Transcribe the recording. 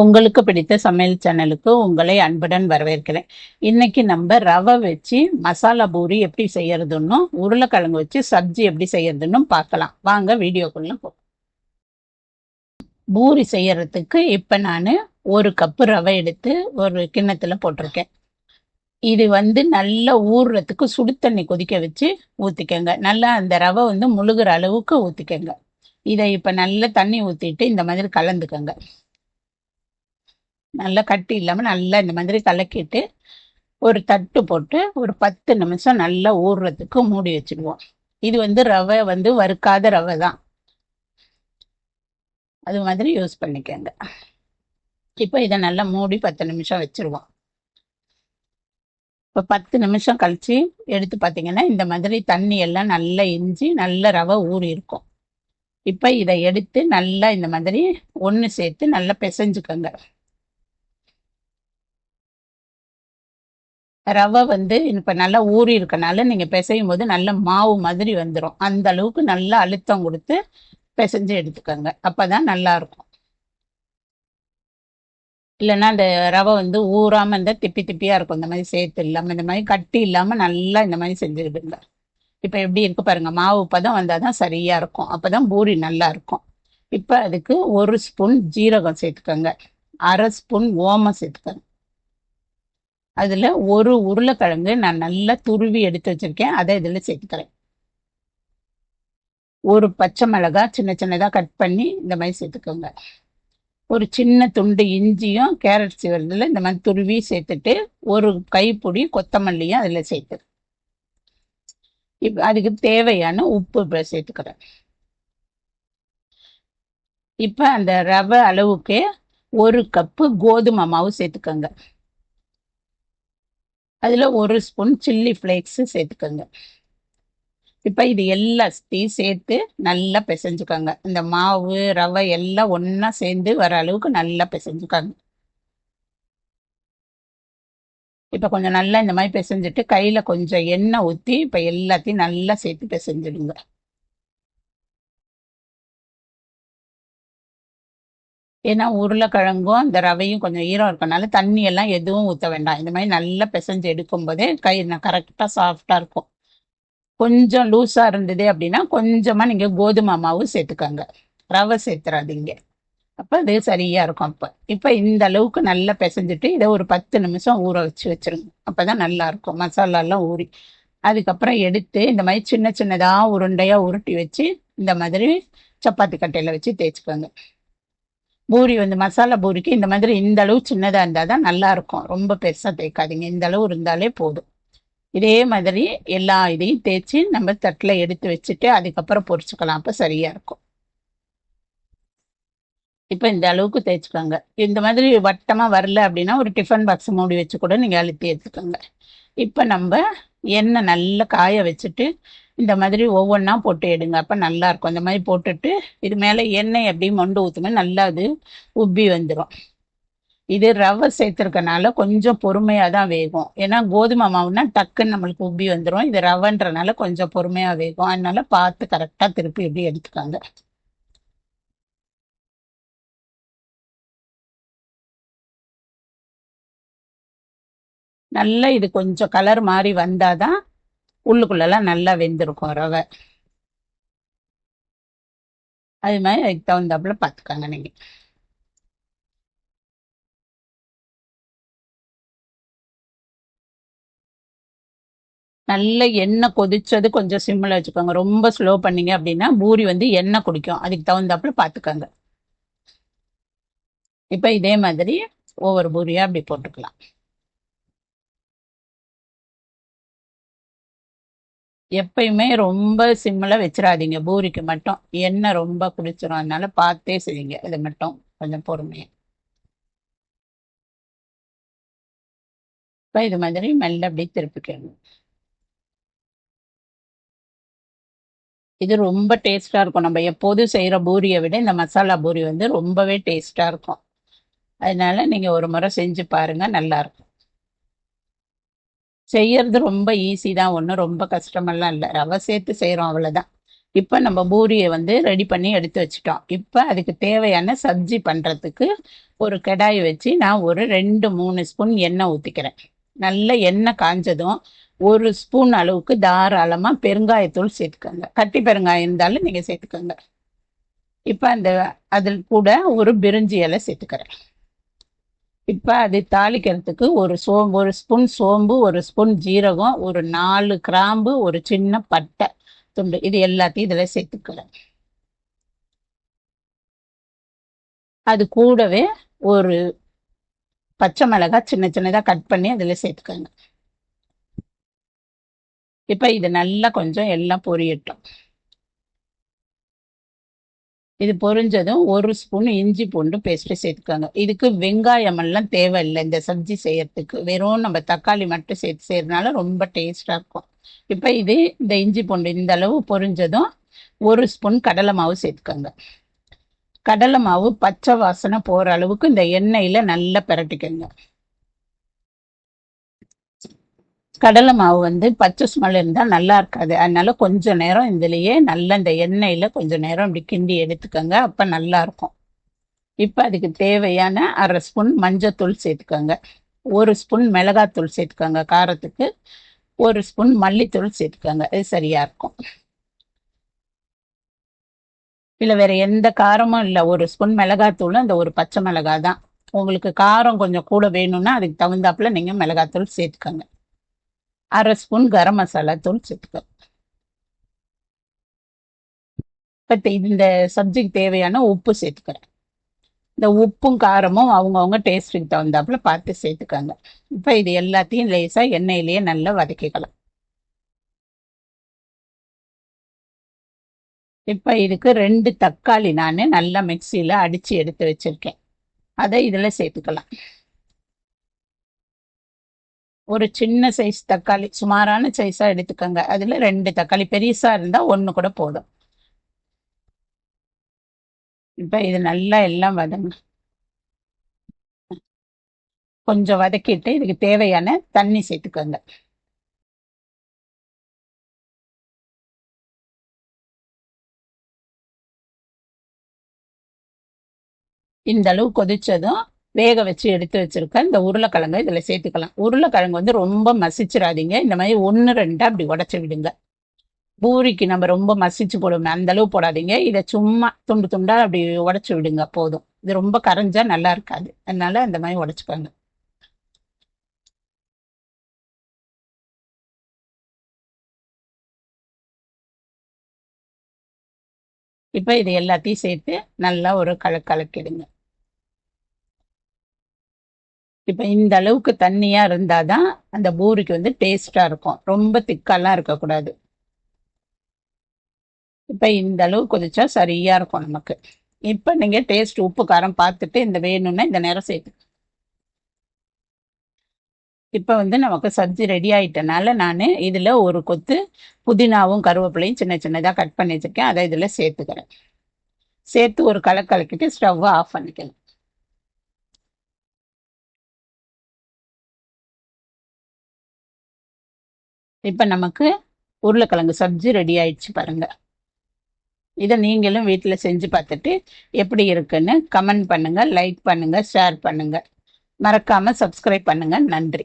உங்களுக்கு பிடித்த சமையல் சேனலுக்கு உங்களை அன்புடன் வரவேற்கிறேன். இன்னைக்கு நம்ம ரவை வச்சு மசாலா பூரி எப்படி செய்யறதுன்னு, உருளைக்கிழங்கு வச்சு சப்ஜி எப்படி செய்யறதுன்னு பார்க்கலாம். வாங்க வீடியோக்குள்ள போ. பூரி செய்யறதுக்கு இப்ப நான் 1 கப்பு ரவை எடுத்து ஒரு கிண்ணத்துல போட்டிருக்கேன். இது நல்லா ஊறுறதுக்கு சுடு தண்ணி கொதிக்க வச்சு ஊத்திக்கங்க. நல்லா அந்த ரவை முழுகிற அளவுக்கு ஊத்திக்கங்க. இதை இப்ப நல்லா தண்ணி ஊத்திட்டு இந்த மாதிரி கலந்துக்கங்க. நல்லா கட்டி இல்லாம நல்லா இந்த மாதிரி கலக்கிட்டு ஒரு தட்டு போட்டு ஒரு 10 நிமிஷம் நல்லா ஊறுறதுக்கு மூடி வச்சிடுவோம். இது ரவை வறுக்காத ரவை தான், அது மாதிரி யூஸ் பண்ணிக்கங்க. இப்போ இதை நல்லா மூடி 10 நிமிஷம் வச்சிருவோம். இப்போ 10 நிமிஷம் கழிச்சு எடுத்து பார்த்தீங்கன்னா இந்த மாதிரி தண்ணி எல்லாம் நல்லா இஞ்சி நல்ல ரவை ஊறி இருக்கும். இப்போ இதை எடுத்து நல்லா இந்த மாதிரி ஒன்று சேர்த்து நல்லா பிசைஞ்சுக்கங்க. ரவை இப்போ நல்லா ஊறி இருக்கனால நீங்கள் பிசையும் போது நல்ல மாவு மாதிரி வந்துடும். அந்த அளவுக்கு நல்லா அழுத்தம் கொடுத்து பிசைஞ்சு எடுத்துக்கோங்க. அப்போ தான் நல்லா இருக்கும். இல்லைன்னா அந்த ரவை ஊறாமல் இருந்தால் திப்பி திப்பியாக இருக்கும். இந்த மாதிரி சேர்த்து இல்லாமல் இந்த மாதிரி கட்டி இல்லாமல் நல்லா இந்த மாதிரி செஞ்சுக்கிடுங்க. இப்போ எப்படி இருக்கு பாருங்க, மாவு பதம் வந்தால் தான் சரியாக இருக்கும். அப்போ தான் பூரி நல்லா இருக்கும். இப்போ அதுக்கு 1 ஸ்பூன் ஜீரகம் சேர்த்துக்கோங்க, 1/2 ஸ்பூன் ஓமம் சேர்த்துக்கோங்க. அதில் ஒரு உருளைக்கிழங்கு நான் நல்லா துருவி எடுத்து வச்சிருக்கேன், அதை இதில் சேர்த்துக்கிறேன். ஒரு பச்சை மிளகாய் சின்ன சின்னதாக கட் பண்ணி இந்த மாதிரி சேர்த்துக்கோங்க. ஒரு சின்ன துண்டு இஞ்சியும் கேரட் சீவரத்தில் இந்த மாதிரி துருவி சேர்த்துட்டு ஒரு கைப்பிடி கொத்தமல்லியும் அதில் சேர்த்து இப்போ அதுக்கு தேவையான உப்பு இப்போ சேர்த்துக்கிறேன். இப்போ அந்த ரவை அளவுக்கு 1 கப்பு கோதுமை மாவு சேர்த்துக்கோங்க. அதில் 1 ஸ்பூன் சில்லி ஃப்ளேக்ஸு சேர்த்துக்கோங்க. இப்போ இது எல்லாத்தையும் சேர்த்து நல்லா பிசைஞ்சுக்கோங்க. இந்த மாவு ரவை எல்லாம் ஒன்றா சேர்ந்து வர அளவுக்கு நல்லா பிசைஞ்சுக்கோங்க. இப்போ கொஞ்சம் நல்லா இந்த மாதிரி பிசைஞ்சிட்டு கையில் கொஞ்சம் எண்ணெய் ஊற்றி இப்போ எல்லாத்தையும் நல்லா சேர்த்து பிசைஞ்சிடுங்க. ஏன்னா உருளைக்கிழங்கும் இந்த ரவையும் கொஞ்சம் ஈரம் இருக்கனால தண்ணி எல்லாம் எதுவும் ஊற்ற வேண்டாம். இந்த மாதிரி நல்லா பிசைஞ்சு எடுக்கும் போதே கை கரெக்டாக சாஃப்டாக இருக்கும். கொஞ்சம் லூஸாக இருந்தது அப்படின்னா கொஞ்சமாக நீங்கள் கோதுமை மாவு சேர்த்துக்கோங்க, ரவை சேர்த்துறாதீங்க. அப்போ அது சரியாக இருக்கும். இப்போ இந்த அளவுக்கு நல்லா பிசைஞ்சிட்டு இதை ஒரு 10 நிமிஷம் ஊற வச்சிருங்க. அப்போ தான் நல்லாயிருக்கும் மசாலாலாம் ஊறி. அதுக்கப்புறம் எடுத்து இந்த மாதிரி சின்ன சின்னதாக உருண்டையாக உருட்டி வச்சு இந்த மாதிரி சப்பாத்தி கட்டையில் வச்சு தேய்ச்சிக்கோங்க. பூரி மசாலா பூரிக்கு இந்த மாதிரி இந்த அளவு சின்னதாக இருந்தால் தான் நல்லாயிருக்கும். ரொம்ப பெருசாக தேய்க்காதீங்க, இந்த அளவு இருந்தாலே போதும். இதே மாதிரி எல்லா இதையும் தேய்ச்சி நம்ம தட்டில் எடுத்து வச்சுட்டு அதுக்கப்புறம் பொரிச்சுக்கலாம். அப்போ சரியாக இருக்கும். இப்போ இந்த அளவுக்கு தேய்ச்சிக்கோங்க. இந்த மாதிரி வட்டமாக வரல அப்படின்னா ஒரு டிஃபன் பாக்ஸ் மூடி வச்சு கூட நீங்கள் அழுத்தி எடுத்துக்கோங்க. இப்போ நம்ம எண்ணெய் நல்லா காய வச்சுட்டு இந்த மாதிரி ஒவ்வொன்றா போட்டு எடுங்க. அப்போ நல்லாயிருக்கும். இந்த மாதிரி போட்டுட்டு இது மேலே எண்ணெய் எப்படி மொண்டு ஊற்றுமே நல்லா அது உப்பி வந்துடும். இது ரவை சேர்த்துருக்கனால கொஞ்சம் பொறுமையாக தான் வேகும். ஏன்னா கோதுமை மாவுனா டக்குன்னு நம்மளுக்கு உப்பி வந்துடும். இது ரவைன்றனால கொஞ்சம் பொறுமையாக வேகும். அதனால பார்த்து கரெக்டாக திருப்பி எப்படி எடுத்துக்காங்க. நல்லா இது கொஞ்சம் கலர் மாதிரி வந்தாதான் உள்ளுக்குள்ளெல்லாம் நல்லா வெந்திருக்கும் ரவை. அது மாதிரி அதுக்கு தகுந்தாப்புல பார்த்துக்காங்க நீங்கள். நல்ல எண்ணெய் கொதிச்சது கொஞ்சம் சிம்மில் வச்சுக்கோங்க. ரொம்ப ஸ்லோ பண்ணீங்க அப்படின்னா பூரி எண்ணெய் குடிக்கும். அதுக்கு தகுந்தாப்புல பார்த்துக்கோங்க. இப்போ இதே மாதிரி ஒவ்வொரு பூரியாக அப்படி போட்டுக்கலாம். எப்பயுமே ரொம்ப சிம்மில் வச்சிடாதீங்க, பூரிக்கு மட்டும் எண்ணெய் ரொம்ப குடிச்சிடும். அதனால பார்த்தே செய்யுங்க. இது மட்டும் கொஞ்சம் பொறுமையாக. இப்போ இது மாதிரி மெல்ல அப்படி திருப்பிக்கணும். இது ரொம்ப டேஸ்டாக இருக்கும். நம்ம எப்போதும் செய்கிற பூரியை விட இந்த மசாலா பூரி ரொம்பவே டேஸ்டாக இருக்கும். அதனால நீங்கள் ஒரு முறை செஞ்சு பாருங்கள், நல்லாயிருக்கும். செய்யறது ரொம்ப ஈஸி தான், ஒன்றும் ரொம்ப கஷ்டமெல்லாம் இல்லை. ரவை சேர்த்து செய்கிறோம், அவ்வளோதான். இப்போ நம்ம பூரியை ரெடி பண்ணி எடுத்து வச்சுட்டோம். இப்போ அதுக்கு தேவையான சப்ஜி பண்ணுறதுக்கு ஒரு கடாய் வச்சு நான் ஒரு 2-3 ஸ்பூன் எண்ணெய் ஊற்றிக்கிறேன். நல்ல எண்ணெய் காஞ்சதும் 1 ஸ்பூன் அளவுக்கு தாராளமாக பெருங்காயத்தூள் சேர்த்துக்கோங்க. கட்டி பெருங்காயம் இருந்தாலும் நீங்கள் சேர்த்துக்கோங்க. இப்போ அதில் கூட ஒரு பிரிஞ்சி இலை சேர்த்துக்கிறேன். இப்போ அது தாளிக்கிறதுக்கு ஒரு ஸ்பூன் சோம்பு, 1 ஸ்பூன் ஜீரகம், ஒரு 4 கிராம்பு, ஒரு சின்ன பட்டை துண்டு, இது எல்லாத்தையும் இதில் சேர்த்துக்கிறேன். அது கூடவே ஒரு பச்சை மிளகாய் சின்ன சின்னதாக கட் பண்ணி அதில் சேர்த்துக்கோங்க. இப்போ இது நல்லா கொஞ்சம் எல்லாம் பொரியட்டும். இது பொரிஞ்சதும் 1 ஸ்பூன் இஞ்சி பூண்டு பேஸ்ட்டு சேர்த்துக்கோங்க. இதுக்கு வெங்காயம் எல்லாம் தேவையில்லை இந்த சப்ஜி செய்யறதுக்கு. வெறும் நம்ம தக்காளி மட்டும் சேர்த்து செய்யறதுனால ரொம்ப டேஸ்டாக இருக்கும். இப்போ இந்த இஞ்சி பூண்டு இந்த அளவு பொரிஞ்சதும் 1 ஸ்பூன் கடலை மாவு சேர்த்துக்கோங்க. கடலை மாவு பச்சை வாசனை போகிற அளவுக்கு இந்த எண்ணெயில் நல்லா பிரட்டிக்கோங்க. கடலை மாவு பச்சை ஸ்மெல் இருந்தால் நல்லா இருக்காது. அதனால கொஞ்சம் நேரம் இதுலேயே நல்லா இந்த எண்ணெயில் கொஞ்சம் நேரம் இப்படி கிண்டி எடுத்துக்கோங்க. அப்போ நல்லா இருக்கும். இப்போ அதுக்கு தேவையான 1/2 ஸ்பூன் மஞ்சத்தூள் சேர்த்துக்கோங்க. 1 ஸ்பூன் மிளகாத்தூள் சேர்த்துக்கோங்க. காரத்துக்கு 1 ஸ்பூன் மல்லித்தூள் சேர்த்துக்கோங்க. இது சரியாக இருக்கும். இல்லை வேற எந்த காரமும் இல்லை. 1 ஸ்பூன் மிளகாத்தூள், அந்த ஒரு பச்சை மிளகாய் தான். உங்களுக்கு காரம் கொஞ்சம் கூட வேணும்னா அதுக்கு தகுந்தாப்புல நீங்கள் மிளகாத்தூள் சேர்த்துக்கோங்க. 1/2 ஸ்பூன் கரம் மசாலா தூள் சேர்த்துக்கோங்க. இப்போ இந்த சப்ஜிக்கு தேவையான உப்பு சேர்த்துக்கிறேன். இந்த உப்பும் காரமும் அவங்கவுங்க டேஸ்ட்டுக்கு தகுந்தாப்புல பார்த்து சேர்த்துக்கோங்க. இப்போ இது எல்லாத்தையும் லேசாக எண்ணெயிலேயே நல்லா வதக்கிக்கலாம். இப்போ இதுக்கு 2 தக்காளி நான் நல்லா மிக்சியில் அடித்து எடுத்து வச்சுருக்கேன். அதை இதில் சேர்த்துக்கலாம். ஒரு சின்ன சைஸ் தக்காளி, சுமாரான சைஸாக எடுத்துக்கோங்க. அதில் 2 தக்காளி, பெருசாக இருந்தால் 1 கூட போதும். இப்போ இது நல்லா எல்லாம் கொஞ்சம் வதக்கிட்டு இதுக்கு தேவையான தண்ணி சேர்த்துக்கோங்க. இந்த அளவு கொதிச்சதும் வேக வச்சு எடுத்து வச்சிருக்க இந்த உருளைக்கிழங்கு இதில் சேர்த்துக்கலாம். உருளைக்கிழங்கு ரொம்ப மசிச்சிடாதீங்க. இந்த மாதிரி 1-2 அப்படி உடச்சி விடுங்க. பூரிக்கு நம்ம ரொம்ப மசிச்சு போடுவோம், அந்த அளவு போடாதீங்க. இதை சும்மா துண்டு துண்டா அப்படி உடச்சி விடுங்க போதும். இது ரொம்ப கரைஞ்சா நல்லா இருக்காது. அதனால அந்த மாதிரி உடச்சிக்கோங்க. இப்போ இது எல்லாத்தையும் சேர்த்து நல்லா ஒரு கலக்கிடுங்க. இப்போ இந்த அளவுக்கு தண்ணியா இருந்தாதான் அந்த பூரிக்கு டேஸ்டா இருக்கும். ரொம்ப திக்காலாம் இருக்கக்கூடாது. இப்போ இந்த அளவு கொதிச்சா சரியா இருக்கும் நமக்கு. இப்போ நீங்க டேஸ்ட் உப்பு காரம் பார்த்துட்டு இந்த வேணும்னா இந்த நேரம் சேர்த்து. இப்போ நமக்கு சப்ஜி ரெடி ஆயிட்டனால நான் இதில் ஒரு கொத்து புதினாவும் கருவேப்பிலையும் சின்ன சின்னதாக கட் பண்ணி வச்சிருக்கேன். அதை இதில் சேர்த்துக்கிறேன். சேர்த்து ஒரு கலக்கிட்டு ஸ்டவ்வை ஆஃப் பண்ணிக்கலாம். இப்போ நமக்கு உருளைக்கிழங்கு சப்ஜி ரெடி ஆயிடுச்சு பாருங்க. இதை நீங்களும் வீட்டில் செஞ்சு பார்த்துட்டு எப்படி இருக்குன்னு கமெண்ட் பண்ணுங்க, லைக் பண்ணுங்க, ஷேர் பண்ணுங்க. மறக்காம சப்ஸ்கிரைப் பண்ணுங்க. நன்றி.